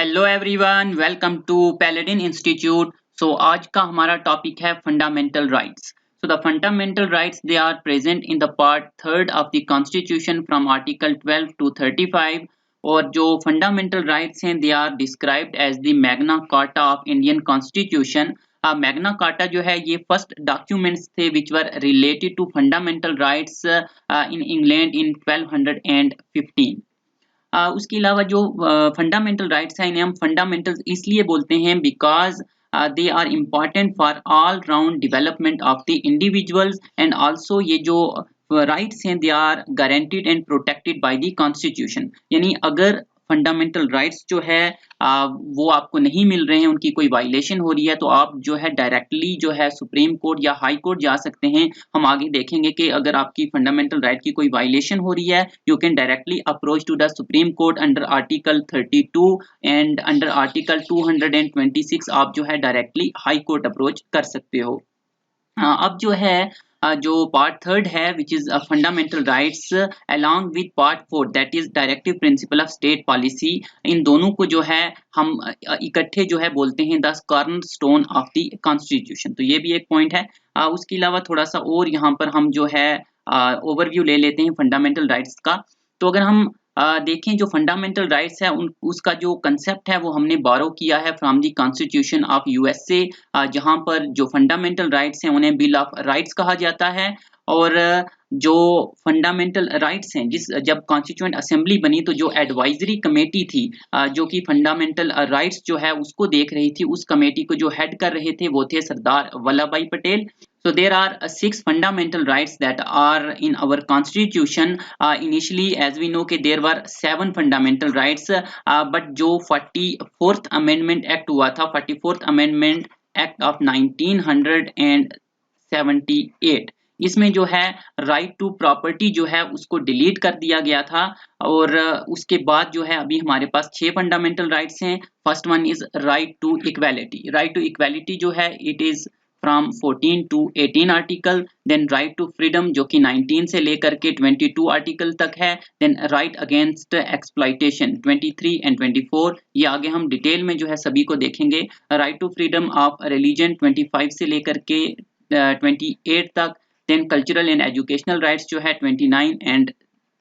Hello everyone, welcome to Paladin institute. आज का हमारा टॉपिक है fundamental rights. The fundamental rights they are present in the part third of the constitution from article 12 to 35। और जो fundamental rights हैं they are described as the Magna Carta of Indian constitution. Magna Carta जो है ये first documents थे which were related to fundamental rights in England in 1215। उसके अलावा जो फंडामेंटल राइट्स हैं इन्हें हम फंडामेंटल्स इसलिए बोलते हैं because they are important for all round development of the individuals and also ये जो राइट्स हैं they are guaranteed and protected by the constitution. यानी अगर फंडामेंटल राइट्स जो है वो आपको नहीं मिल रहे हैं, उनकी कोई वायलेशन हो रही है, तो आप जो है डायरेक्टली जो है सुप्रीम कोर्ट या हाई कोर्ट जा सकते हैं। हम आगे देखेंगे कि अगर आपकी फंडामेंटल राइट की कोई वायलेशन हो रही है, you can directly approach to the supreme court under article 32 and under article 226 आप जो है डायरेक्टली हाई कोर्ट अप्रोच कर सकते हो। अब जो है जो पार्ट थर्ड है which is fundamental rights along with part four that is directive principle of state policy, इन दोनों को जो है हम इकट्ठे जो है बोलते हैं the corner stone of the constitution. तो ये भी एक पॉइंट है। उसके अलावा थोड़ा सा और यहाँ पर हम जो है ओवरव्यू ले लेते हैं फंडामेंटल राइट्स का। तो अगर हम देखें जो फंडामेंटल राइट्स है उसका जो कंसेप्ट है वो हमने बारो किया है from the constitution of USA, जहां पर जो फंडामेंटल राइट्स हैं उन्हें बिल ऑफ राइट्स कहा जाता है। और जो फंडामेंटल राइट्स हैं जब कॉन्स्टिट्यूएंट असेंबली बनी तो जो एडवाइजरी कमेटी थी जो कि फंडामेंटल राइट्स जो है उसको देख रही थी, उस कमेटी को जो हेड कर रहे थे वो थे सरदार वल्लभ भाई Patel. So there are six fundamental rights that are in our constitution. Initially, as we know, कि there were seven fundamental rights, but जो 44th Amendment Act हुआ था, 44th Amendment Act of 1978, इसमें जो है राइट टू प्रॉपर्टी जो है उसको डिलीट कर दिया गया था। और उसके बाद जो है अभी हमारे पास 6 फंडामेंटल राइट्स हैं। First one is right to equality. Right to equality जो है it is from 14 to 18 article. Then right to freedom जो कि 19 से लेकर के 22 आर्टिकल तक है। Then right against exploitation 23 and 24, ये आगे हम डिटेल में जो है सभी को देखेंगे। Right to freedom of religion 25 से लेकर के 28 तक। Then cultural and educational rights जो है 29 and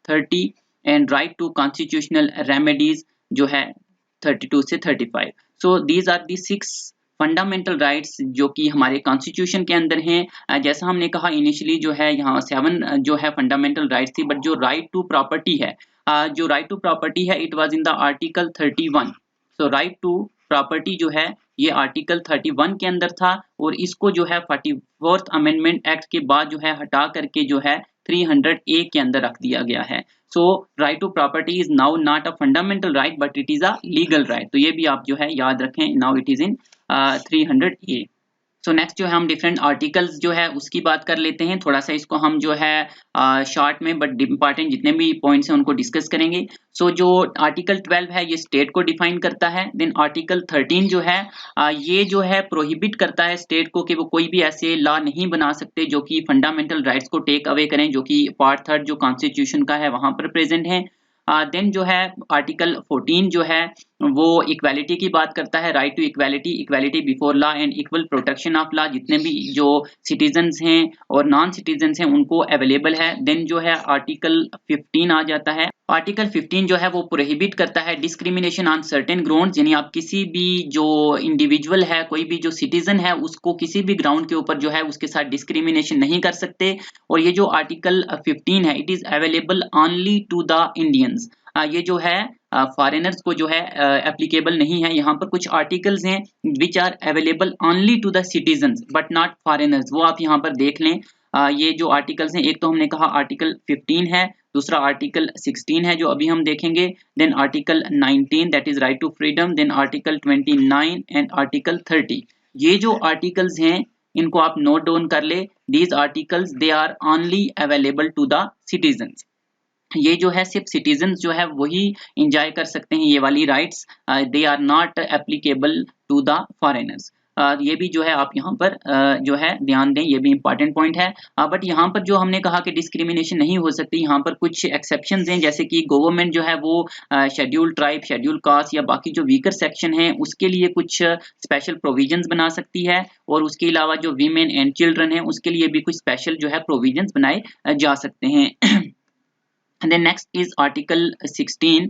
30। And right to constitutional remedies जो है 32 से 35। So these are the 6 fundamental rights जो कि हमारे कॉन्स्टिट्यूशन के अंदर हैं। जैसा हमने कहा इनिशियली जो है यहाँ 7 जो है फंडामेंटल राइट्स थी, बट जो राइट टू प्रॉपर्टी है जो राइट टू प्रॉपर्टी है it was in the article 31। So right to property जो है ये आर्टिकल 31 के अंदर था, और इसको जो है 44th अमेंडमेंट एक्ट के बाद जो है हटा करके जो है 300A के अंदर रख दिया गया है। So right to property is now not a fundamental right but it is a legal right. तो ये भी आप जो है याद रखें, now it is in 300A। So next जो है हम डिफरेंट आर्टिकल्स जो है उसकी बात कर लेते हैं। थोड़ा सा इसको हम जो है शॉर्ट में बट इंपॉर्टेंट जितने भी पॉइंट्स हैं उनको डिस्कस करेंगे। सो जो आर्टिकल 12 है ये स्टेट को डिफाइन करता है। देन आर्टिकल 13 जो है ये जो है प्रोहिबिट करता है स्टेट को कि वो कोई भी ऐसे लॉ नहीं बना सकते जो कि फंडामेंटल राइट्स को टेक अवे करें, जो कि पार्ट थर्ड जो कॉन्स्टिट्यूशन का है वहां पर प्रेजेंट है। देन जो है आर्टिकल 14 जो है वो इक्वालिटी की बात करता है। Right to equality, equality before law and equal protection of law, जितने भी जो सिटीजन्स हैं और नॉन सिटीजन्स हैं उनको अवेलेबल है। देन जो है आर्टिकल 15 आ जाता है। आर्टिकल 15 जो है वो प्रोहिबिट करता है डिस्क्रिमिनेशन ऑन सर्टेन ग्राउंड्स, यानी आप किसी भी जो इंडिविजुअल है, कोई भी जो सिटीजन है उसको किसी भी ग्राउंड के ऊपर जो है उसके साथ डिस्क्रिमिनेशन नहीं कर सकते। और ये जो आर्टिकल 15 है it is available only to the Indians. ये जो है फॉरेनर्स को जो है एप्लीकेबल नहीं है। यहाँ पर कुछ आर्टिकल्स हैं which are available only to the citizens but not foreigners, वो आप यहाँ पर देख लें। ये जो आर्टिकल्स हैं, एक तो हमने कहा आर्टिकल 15 है, दूसरा आर्टिकल 16 है जो अभी हम देखेंगे। Then article 19 that is right to freedom. Then article 29 and article 30। ये जो आर्टिकल्स हैं इनको आप नोट डाउन कर ले। These articles they are only available to the citizens. ये जो है सिर्फ सिटीजन जो है वही इंजॉय कर सकते हैं ये वाली rights, they are not applicable to the foreigners. ये भी जो है आप यहाँ पर जो है ध्यान दें, ये भी इंपॉर्टेंट पॉइंट है। बट यहाँ पर जो हमने कहा कि डिस्क्रिमिनेशन नहीं हो सकती, यहाँ पर कुछ एक्सेप्शंस हैं, जैसे कि गवर्नमेंट जो है वो शेड्यूल्ड ट्राइब, शेड्यूल्ड कास्ट या बाकी जो वीकर सेक्शन है उसके लिए कुछ स्पेशल प्रोविजंस बना सकती है, और उसके अलावा जो वीमेन एंड चिल्ड्रन है उसके लिए भी कुछ स्पेशल जो है प्रोविजंस बनाए जा सकते हैं। Then next is article 16।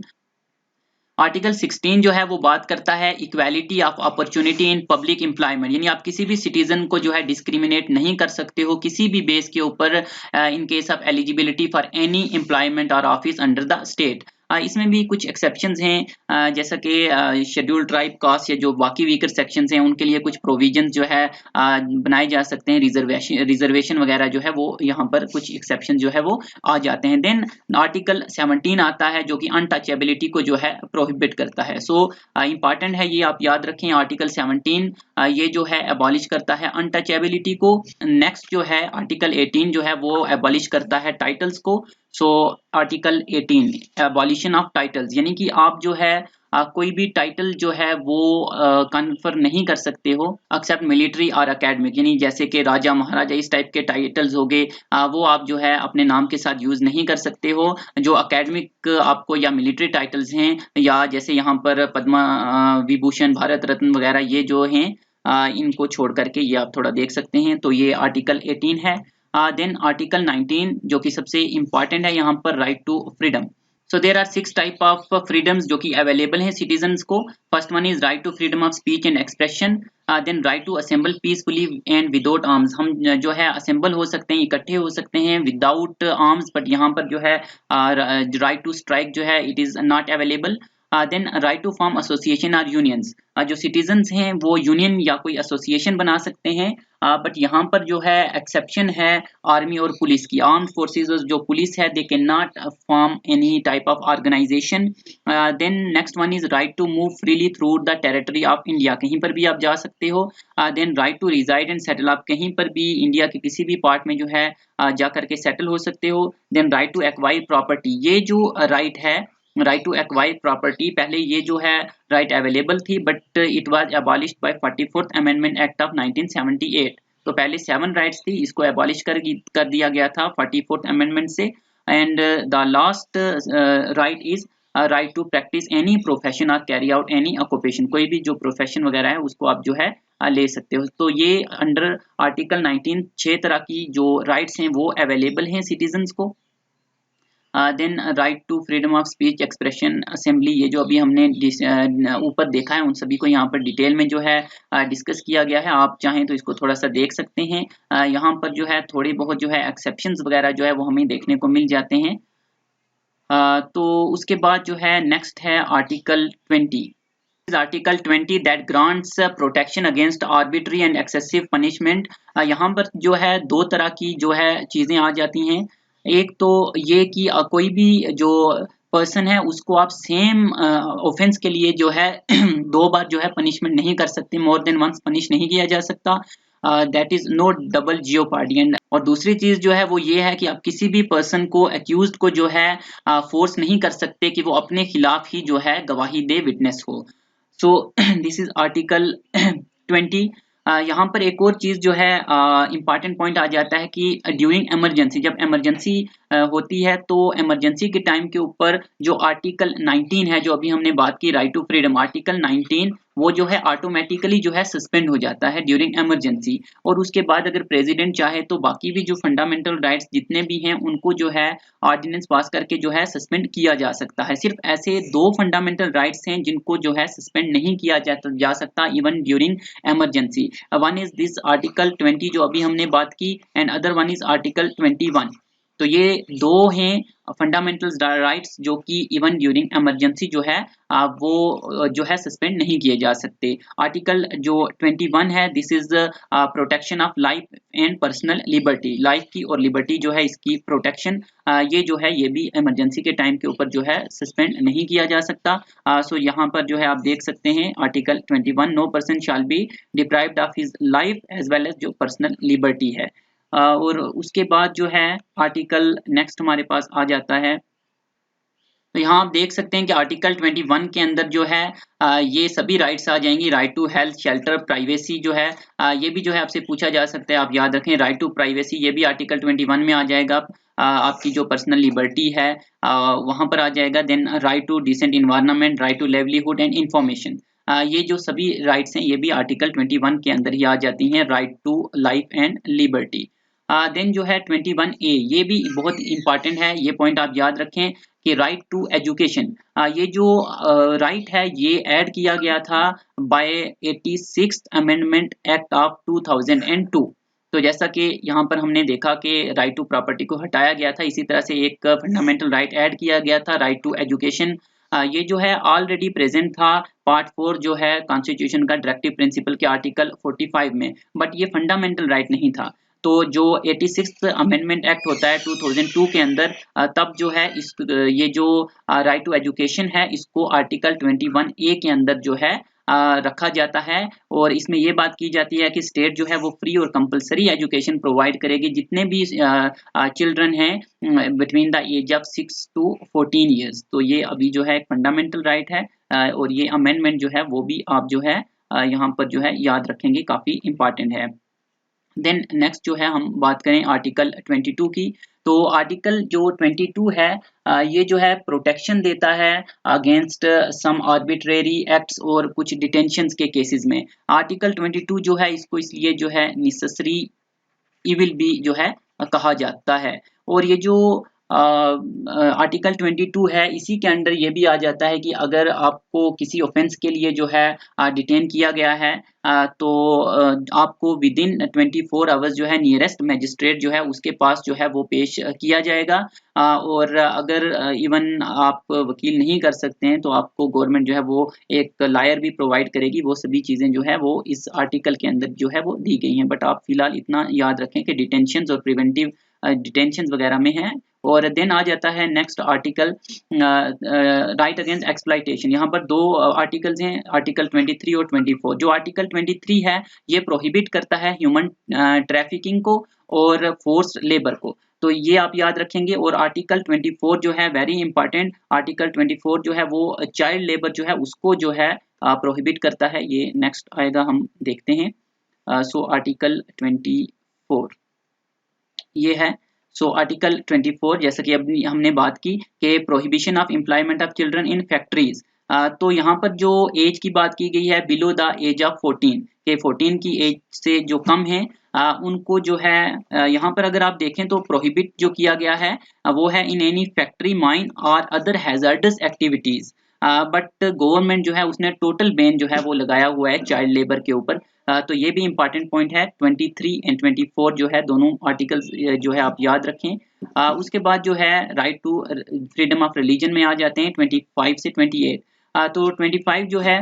Article 16 जो है वो बात करता है equality of opportunity in public employment, यानी आप किसी भी सिटीजन को जो है डिस्क्रिमिनेट नहीं कर सकते हो किसी भी बेस के ऊपर in case of eligibility for any employment और ऑफिस अंडर द स्टेट। इसमें भी कुछ एक्सेप्शंस हैं, जैसा कि शेड्यूल्ड ट्राइब कास्ट या जो बाकी वीकर सेक्शंस हैं उनके लिए कुछ प्रोविजंस जो है बनाए जा सकते हैं, रिजर्वेशन वगैरह जो है वो यहाँ पर कुछ एक्सेप्शन जो है वो आ जाते हैं। देन आर्टिकल 17 आता है जो कि अनटचेबिलिटी को जो है प्रोहिबिट करता है। सो इंपॉर्टेंट है, ये आप याद रखें। आर्टिकल 17 ये जो है एबॉलिश करता है अनटचेबिलिटी को। नेक्स्ट जो है आर्टिकल 18 जो है वो एबॉलिश करता है टाइटल्स को। So article 18 abolition of titles, यानी कि आप जो है कोई भी टाइटल जो है वो कन्फर नहीं कर सकते हो एक्सेप्ट मिलिट्री और एकेडमिक, यानी जैसे कि राजा महाराजा इस टाइप के टाइटल्स हो गए, वो आप जो है अपने नाम के साथ यूज नहीं कर सकते हो। जो एकेडमिक आपको या मिलिट्री टाइटल्स हैं, या जैसे यहाँ पर पद्मा विभूषण, भारत रत्न वगैरह ये जो हैं, इनको छोड़ करके ये आप थोड़ा देख सकते हैं। तो ये आर्टिकल 18 है। देन आर्टिकल 19 जो कि सबसे इंपॉर्टेंट है यहाँ पर, right to freedom. So there are 6 type of freedoms जो कि अवेलेबल हैं सिटीजन्स को। First one is right to freedom of speech and expression. Then right to assemble peacefully and without arms, हम जो है असेंबल हो सकते हैं, इकट्ठे हो सकते हैं विदाउट आर्म्स, बट यहाँ पर जो है राइट टू स्ट्राइक जो है it is not available. Then right to form association और यूनियंस, जो सिटीजन्स हैं वो यूनियन या कोई एसोसिएशन बना सकते हैं, बट यहाँ पर जो है एक्सेप्शन है आर्मी और पुलिस की। आर्म्ड फोर्सेस जो पुलिस है they can not form any type of organisation. Then next one is right to move freely through the territory of India, कहीं पर भी आप जा सकते हो। Then right to reside and settle, आप कहीं पर भी इंडिया के किसी भी पार्ट में जो है जा करके सेटल हो सकते हो। Then right to acquire property, ये जो राइट है राइट टू एक्वायर प्रॉपर्टी, पहले ये जो है राइट अवेलेबल थी, but it was abolished by 44th amendment act of 1978। तो पहले 7 राइट्स थी, इसको अबॉलिश कर दिया गया था 44th अमेंडमेंट से। And the last right is right to practise any profession और कैरी आउट एनी ऑक्यूपेशन, कोई भी जो प्रोफेशन वगैरह है उसको आप जो है ले सकते हो। तो ये अंडर आर्टिकल 19 6 तरह की जो राइट्स हैं वो अवेलेबल हैं सिटीजन्स को। Then right to freedom of speech, expression, assembly, ये जो अभी हमने ऊपर देखा है उन सभी को यहाँ पर डिटेल में जो है डिस्कस किया गया है। आप चाहें तो इसको थोड़ा सा देख सकते हैं। यहाँ पर जो है थोड़ी बहुत जो है एक्सेप्शंस वगैरह जो है वो हमें देखने को मिल जाते हैं। तो उसके बाद जो है नेक्स्ट है article 20। Article 20 that grants protection against arbitrary and excessive punishment. यहाँ पर जो है 2 तरह की जो है चीजें आ जाती हैं। एक तो ये कि कोई भी जो पर्सन है उसको आप सेम ऑफेंस के लिए जो है 2 बार जो है पनिशमेंट नहीं कर सकते, मोर देन वंस पनिश नहीं किया जा सकता, that is no double jeopardy. And और दूसरी चीज जो है वो ये है कि आप किसी भी पर्सन को, एक्यूज्ड को जो है फोर्स नहीं कर सकते कि वो अपने खिलाफ ही जो है गवाही दे, विटनेस हो। So this is article 20। यहाँ पर एक और चीज जो है इंपॉर्टेंट पॉइंट आ जाता है कि ड्यूरिंग इमरजेंसी, जब इमरजेंसी होती है तो इमरजेंसी के टाइम के ऊपर जो आर्टिकल 19 है, जो अभी हमने बात की राइट टू फ्रीडम, आर्टिकल 19 वो जो है ऑटोमेटिकली जो है सस्पेंड हो जाता है ड्यूरिंग इमरजेंसी। और उसके बाद अगर प्रेसिडेंट चाहे तो बाकी भी जो फंडामेंटल राइट्स जितने भी हैं उनको जो है ऑर्डिनेंस पास करके जो है सस्पेंड किया जा सकता है। सिर्फ ऐसे 2 फंडामेंटल राइट्स हैं जिनको जो है सस्पेंड नहीं किया जा सकता even during emergency. One is this article 20 जो अभी हमने बात की, and other one is article 21। तो ये 2 हैं फंडामेंटल राइट्स जो कि इवन ड्यूरिंग इमरजेंसी जो है वो जो है सस्पेंड नहीं किए जा सकते। आर्टिकल जो 21 है this is protection of life and personal liberty, life की और लिबर्टी जो है इसकी प्रोटेक्शन, ये जो है ये भी इमरजेंसी के टाइम के ऊपर जो है सस्पेंड नहीं किया जा सकता। सो यहाँ पर जो है आप देख सकते हैं article 21, no person shall be deprived of his life as well as जो पर्सनल लिबर्टी है। और उसके बाद जो है आर्टिकल नेक्स्ट हमारे पास आ जाता है तो यहाँ आप देख सकते हैं कि आर्टिकल 21 के अंदर जो है ये सभी राइट्स आ जाएंगी। Right to health, shelter, privacy जो है ये भी जो है आपसे पूछा जा सकता है, आप याद रखें। राइट टू प्राइवेसी ये भी आर्टिकल 21 में आ जाएगा। आपकी जो पर्सनल लिबर्टी है वहां पर आ जाएगा। Then right to decent environment, right to livelihood and information, ये जो सभी राइट्स हैं ये भी आर्टिकल 21 के अंदर ही आ जाती हैं। Right to life and liberty. Then जो है 21A ये भी बहुत इंपॉर्टेंट है, ये पॉइंट आप याद रखें कि राइट टू एजुकेशन, ये जो राइट है ये ऐड किया गया था bye 86th amendment act of 2002। तो जैसा कि यहाँ पर हमने देखा कि राइट टू प्रॉपर्टी को हटाया गया था, इसी तरह से एक फंडामेंटल राइट ऐड किया गया था, राइट टू एजुकेशन। ये जो है ऑलरेडी प्रेजेंट था पार्ट 4 जो है कॉन्स्टिट्यूशन का डायरेक्टिव प्रिंसिपल के आर्टिकल 45 में, बट ये फंडामेंटल राइट नहीं था। तो जो 86th अमेंडमेंट एक्ट होता है 2002 के अंदर, तब जो है इस ये जो राइट टू एजुकेशन है इसको आर्टिकल 21A के अंदर जो है रखा जाता है। और इसमें ये बात की जाती है कि स्टेट जो है वो फ्री और कंपलसरी एजुकेशन प्रोवाइड करेगी जितने भी चिल्ड्रन हैं between the age of 6 to 14 years. तो ये अभी जो है एक फंडामेंटल राइट है, और ये अमेंडमेंट जो है वो भी आप जो है यहाँ पर जो है याद रखेंगे, काफी इंपॉर्टेंट है। देन नेक्स्ट जो है हम बात करें आर्टिकल 22 की। तो आर्टिकल जो 22 है ये जो है प्रोटेक्शन देता है अगेंस्ट सम आर्बिट्रेरी एक्ट्स और कुछ डिटेंशंस के केसेस में। आर्टिकल 22 जो है इसको इसलिए जो है नेसेसरी इविल भी जो है कहा जाता है। और ये जो आर्टिकल 22 है इसी के अंडर ये भी आ जाता है कि अगर आपको किसी ऑफेंस के लिए जो है डिटेन किया गया है तो आपको विद इन 24 आवर्स जो है नियरेस्ट मजिस्ट्रेट जो है उसके पास जो है वो पेश किया जाएगा। और अगर इवन आप वकील नहीं कर सकते हैं तो आपको गवर्नमेंट जो है वो एक लायर भी प्रोवाइड करेगी। वो सभी चीजें जो है वो इस आर्टिकल के अंदर जो है वो दी गई हैं। बट आप फिलहाल इतना याद रखें कि डिटेंशन और प्रिवेंटिव डिटेंशन वगैरह में है। और देन आ जाता है next article right against exploitation. यहाँ पर दो आर्टिकल्स हैं, आर्टिकल 23 और 24। जो आर्टिकल 23 है ये प्रोहिबिट करता है ह्यूमन ट्रैफिकिंग को और फोर्स्ड लेबर को, तो ये आप याद रखेंगे। और आर्टिकल 24 जो है वेरी इंपॉर्टेंट, आर्टिकल 24 जो है वो चाइल्ड लेबर जो है उसको जो है प्रोहिबिट करता है। ये नेक्स्ट आएगा, हम देखते हैं। सो आर्टिकल 24 ये है। सो आर्टिकल 24 जैसा कि अभी हमने बात की कि prohibition of employment of children in factories. तो यहाँ पर जो एज की बात की गई है बिलो द एज ऑफ 14, के 14 की एज से जो कम है उनको जो है यहाँ पर अगर आप देखें तो प्रोहिबिट जो किया गया है वो है इन एनी फैक्ट्री, माइन और other hazardous activities. But government जो है उसने टोटल बैन जो है वो लगाया हुआ है चाइल्ड लेबर के ऊपर। तो ये भी इंपॉर्टेंट पॉइंट है। 23 एंड 24 जो है दोनों आर्टिकल्स जो है आप याद रखें। उसके बाद जो है right to freedom of religion में आ जाते हैं 25 से 28। तो 25 जो है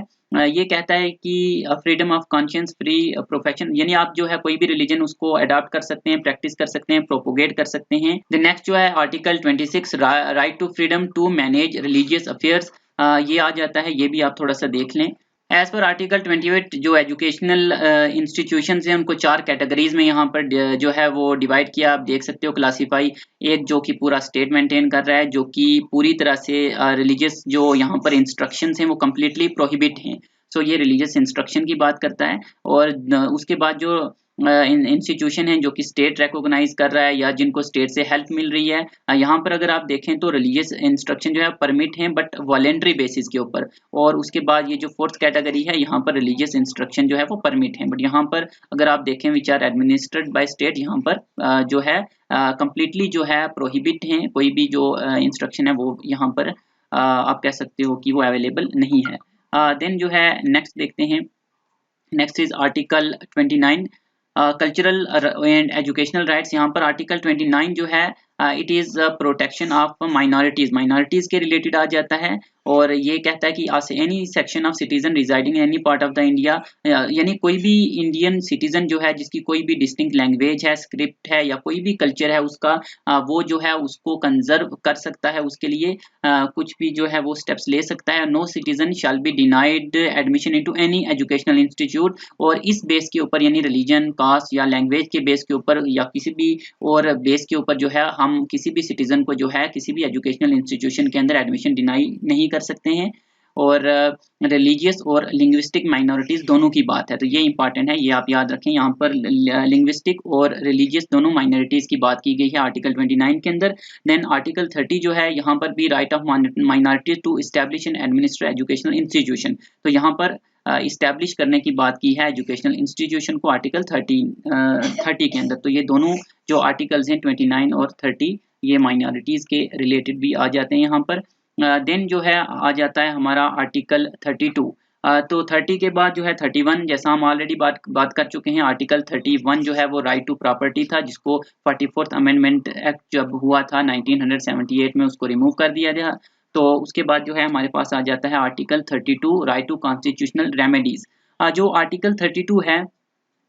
ये कहता है कि freedom of conscience, free profession, यानी आप जो है कोई भी रिलीजन उसको अडॉप्ट कर सकते हैं, प्रैक्टिस कर सकते हैं, प्रोपोगेट कर सकते हैं। द नेक्स्ट जो है article 26 right to freedom to manage religious affairs, ये आ जाता है, ये भी आप थोड़ा सा देख लें। एज पर आर्टिकल 28 जो एजुकेशनल इंस्टीट्यूशंस हैं उनको 4 कैटेगरीज में यहाँ पर जो है वो डिवाइड किया, आप देख सकते हो क्लासीफाई। एक जो कि पूरा स्टेट मेंटेन कर रहा है, जो कि पूरी तरह से रिलीजियस जो यहाँ पर इंस्ट्रक्शंस हैं वो कम्प्लीटली प्रोहिबिट हैं। सो ये रिलीजियस इंस्ट्रक्शन की बात करता है। और उसके बाद जो इंस्टीट्यूशन है जो कि स्टेट रिकॉग्नाइज कर रहा है या जिनको स्टेट से हेल्प मिल रही है, यहाँ पर अगर आप देखें तो रिलीजियस इंस्ट्रक्शन जो है परमिट हैं बट वॉलेंट्री बेसिस के ऊपर। और उसके बाद ये जो फोर्थ कैटेगरी है यहाँ पर रिलीजियस इंस्ट्रक्शन जो है वो परमिट है, बट यहाँ पर अगर आप देखें which are administered by state, यहाँ पर जो है कंप्लीटली जो है प्रोहिबिट हैं, कोई भी जो इंस्ट्रक्शन है वो यहाँ पर आप कह सकते हो कि वो अवेलेबल नहीं है। देन जो है नेक्स्ट देखते हैं। Next is article 29 cultural and educational rights. यहाँ पर आर्टिकल 29 जो है it is protection of minorities, minorities के रिलेटेड आ जाता है। और ये कहता है कि any section of citizen residing in any part of the India, यानी कोई भी इंडियन सिटीजन जो है जिसकी कोई भी डिस्टिंक्ट लैंग्वेज है, स्क्रिप्ट है या कोई भी कल्चर है उसका, वो जो है उसको कंजर्व कर सकता है, उसके लिए कुछ भी जो है वो स्टेप्स ले सकता है। No citizen shall be denied admission into any educational institute, और इस बेस के ऊपर यानी रिलीजन, कास्ट या लैंग्वेज के बेस के ऊपर या किसी भी और बेस के ऊपर जो है हम किसी भी सिटीजन को जो है किसी भी एजुकेशनल इंस्टीट्यूशन के अंदर एडमिशन डिनाई नहीं कर सकते हैं। और रिलीजियस और लिंग्विस्टिक माइनॉरिटीज दोनों की बात है, तो ये इंपॉर्टेंट है, ये आप याद रखें। यहाँ पर लिंग्विस्टिक और रिलीजियस दोनों माइनॉरिटीज की बात की गई है आर्टिकल 29 के अंदर। देन आर्टिकल 30 जो है यहाँ पर भी right of minorities to establish and administer educational institution, तो यहाँ पर इस्टेब्लिश करने की बात की है एजुकेशनल इंस्टीट्यूशन को आर्टिकल 30 के अंदर। तो ये दोनों जो आर्टिकल्स हैं 29 और 30 ये माइनॉरिटीज के रिलेटेड भी आ जाते हैं यहाँ पर। देन जो है आ जाता है हमारा आर्टिकल 32। तो 30 के बाद जो है 31, जैसा हम ऑलरेडी बात कर चुके हैं, आर्टिकल 31 जो है वो राइट टू प्रॉपर्टी था, जिसको 44th अमेंडमेंट एक्ट जब हुआ था 1978 में उसको रिमूव कर दिया गया। तो उसके बाद जो है हमारे पास आ जाता है article 32 right to constitutional remedies. जो आर्टिकल 32 है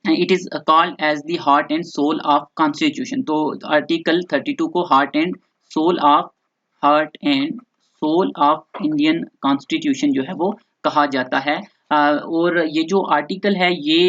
it is called as the heart and soul of constitution. तो आर्टिकल 32 को heart and soul of Indian constitution जो है वो कहा जाता है। और ये जो आर्टिकल है ये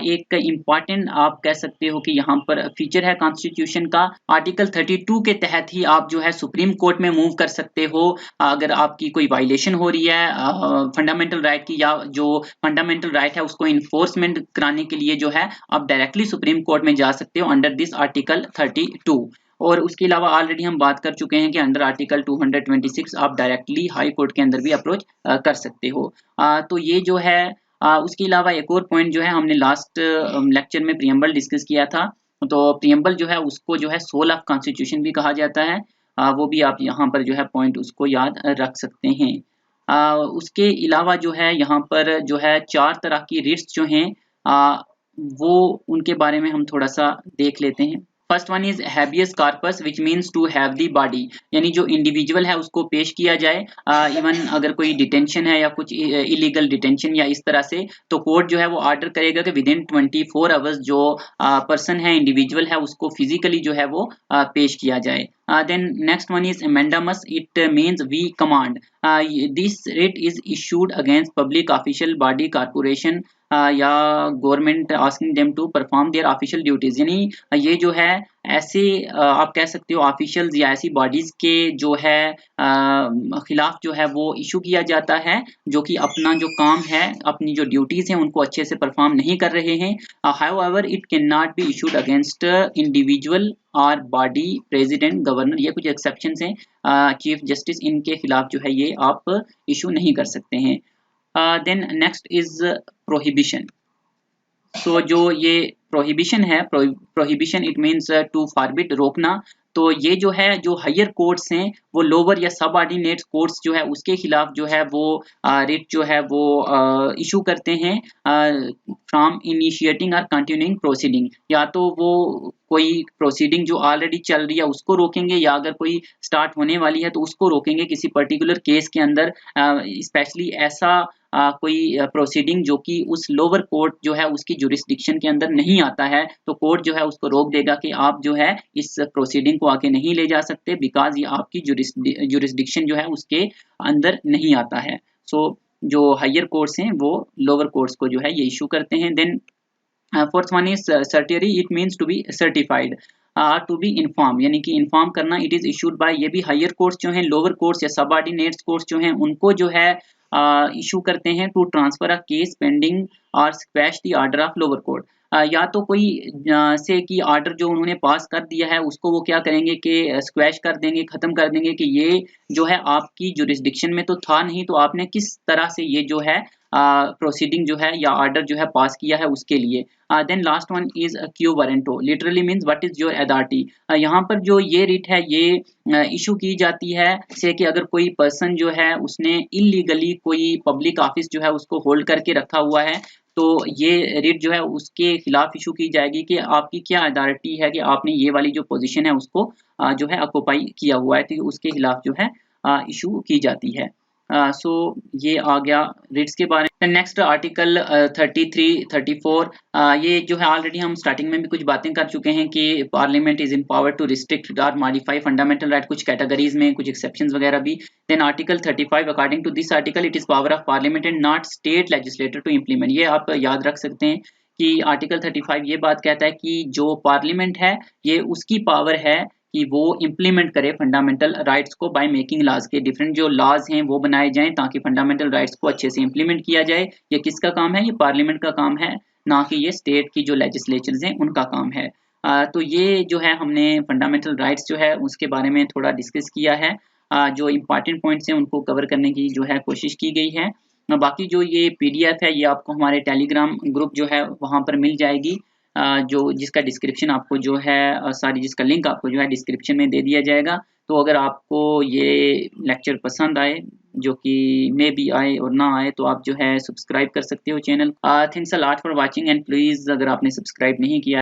एक इम्पॉर्टेंट आप कह सकते हो कि यहाँ पर फीचर है कॉन्स्टिट्यूशन का। आर्टिकल 32 के तहत ही आप जो है सुप्रीम कोर्ट में मूव कर सकते हो अगर आपकी कोई वायलेशन हो रही है फंडामेंटल राइट की, या जो फंडामेंटल राइट है उसको इन्फोर्समेंट कराने के लिए जो है आप डायरेक्टली सुप्रीम कोर्ट में जा सकते हो अंडर दिस आर्टिकल 32। और उसके अलावा ऑलरेडी हम बात कर चुके हैं कि अंडर आर्टिकल 226 आप डायरेक्टली हाई कोर्ट के अंदर भी अप्रोच कर सकते हो। तो ये जो है उसके अलावा एक और पॉइंट जो है हमने लास्ट लेक्चर में प्रीएम्बल डिस्कस किया था, तो प्रीएम्बल जो है उसको जो है सोल ऑफ कॉन्स्टिट्यूशन भी कहा जाता है। वो भी आप यहाँ पर जो है पॉइंट उसको याद रख सकते हैं। उसके अलावा जो है यहाँ पर जो है 4 तरह की रिट्स जो हैं वो उनके बारे में हम थोड़ा सा देख लेते हैं। First one is habeas corpus which means to have the body, यानी जो इंडिविजुअल है उसको पेश किया जाए, इवन अगर कोई डिटेंशन है या कुछ इलीगल डिटेंशन या इस तरह से, तो कोर्ट जो है वो ऑर्डर करेगा कि विद इन 24 आवर्स जो पर्सन है इंडिविजुअल है उसको फिजिकली जो है वो पेश किया जाए। Then next one is mandamus, it means we command, this writ is issued against public official body corporation या government asking them to perform their official duties, यानी ये जो है ऐसे आप कह सकते हो ऑफिशियल्स या ऐसी बॉडीज के जो है खिलाफ जो है वो इशू किया जाता है जो कि अपना जो काम है, अपनी जो ड्यूटीज हैं उनको अच्छे से परफॉर्म नहीं कर रहे हैं। However it can not be issued against individual और बॉडी, प्रेसिडेंट, गवर्नर, ये कुछ एक्सेप्शंस हैं, चीफ जस्टिस, इनके खिलाफ जो है ये आप इशू नहीं कर सकते हैं। Then next is prohibition. तो जो ये प्रोहिबिशन है, prohibition it means to forbid, रोकना। तो ये जो है जो हायर कोर्ट्स हैं वो लोअर या सब ऑर्डिनेट कोर्ट्स जो है उसके खिलाफ जो है वो रिट जो है वो इशू करते हैं फ्रॉम इनिशिएटिंग और कंटिन्यूइंग प्रोसीडिंग, या तो वो कोई प्रोसीडिंग जो ऑलरेडी चल रही है उसको रोकेंगे, या अगर कोई स्टार्ट होने वाली है तो उसको रोकेंगे किसी पर्टिकुलर केस के अंदर, स्पेशली ऐसा कोई प्रोसीडिंग जो कि उस लोअर कोर्ट जो है उसकी जुरिस्डिक्शन के अंदर नहीं आता है, तो कोर्ट जो है उसको रोक देगा कि आप जो है इस प्रोसीडिंग को आगे नहीं ले जा सकते बिकॉज ये आपकी जुरिस्डिक्शन जो है उसके अंदर नहीं आता है। सो जो हायर कोर्ट्स हैं वो लोअर कोर्ट्स को जो है ये इशू करते हैं। Then fourth one is certiorari, it means to be certified, to be inform, यानी कि इन्फॉर्म करना। इट इज इशूड बाय, ये भी हायर कोर्ट्स जो हैं, लोअर कोर्ट्स या सबऑर्डिनेट्स कोर्ट्स जो हैं उनको जो है इशू करते हैं to transfer a case pending और squash the order of lower court. या तो कोई से कि ऑर्डर जो उन्होंने पास कर दिया है उसको वो क्या करेंगे कि स्क्वैश कर देंगे, खत्म कर देंगे कि ये जो है आपकी जुरिस्डिक्शन में तो था नहीं, तो आपने किस तरह से ये जो है प्रोसीडिंग जो है या ऑर्डर जो है पास किया है उसके लिए। Then last one is quo warranto, literally means what is your authority. यहाँ पर जो ये रिट है ये इशू की जाती है से कि अगर कोई पर्सन जो है उसने इलीगली कोई पब्लिक ऑफिस जो है उसको होल्ड करके रखा हुआ है, तो ये रिट जो है उसके खिलाफ इशू की जाएगी कि आपकी क्या अथॉरिटी है कि आपने ये वाली जो पोजीशन है उसको जो है ऑक्युपाई किया हुआ है, तो उसके खिलाफ जो है इशू की जाती है। सो ये आ गया रिट्स के बारे में। नेक्स्ट आर्टिकल 33, 34, ये जो है ऑलरेडी हम स्टार्टिंग में भी कुछ बातें कर चुके हैं कि parliament is empowered to restrict और मॉडिफाई फंडामेंटल राइट, कुछ कैटेगरीज में कुछ एक्सेप्शंस वगैरह भी। Then article 35, according to this article it is power of parliament and not state legislator to implement. ये आप याद रख सकते हैं कि आर्टिकल 35 ये बात कहता है कि जो पार्लियामेंट है ये उसकी पावर है कि वो इम्प्लीमेंट करे फंडामेंटल राइट्स को बाय मेकिंग लॉज, के डिफरेंट जो लॉज हैं वो बनाए जाएं ताकि फंडामेंटल राइट्स को अच्छे से इम्प्लीमेंट किया जाए। ये किसका काम है? ये पार्लियामेंट का काम है, ना कि ये स्टेट की जो लेजिस्लेचर्स हैं उनका काम है। तो ये जो है हमने फंडामेंटल राइट्स जो है उसके बारे में थोड़ा डिस्कस किया है। जो इम्पॉर्टेंट पॉइंट्स हैं उनको कवर करने की जो है कोशिश की गई है। बाकी जो ये PDF है ये आपको हमारे टेलीग्राम ग्रुप जो है वहाँ पर मिल जाएगी, जो जिसका डिस्क्रिप्शन आपको जो है जिसका लिंक आपको जो है डिस्क्रिप्शन में दे दिया जाएगा। तो अगर आपको ये लेक्चर पसंद आए, जो कि मे बी आए और ना आए, तो आप जो है सब्सक्राइब कर सकते हो channel. Thanks a lot for watching and please अगर आपने सब्सक्राइब नहीं किया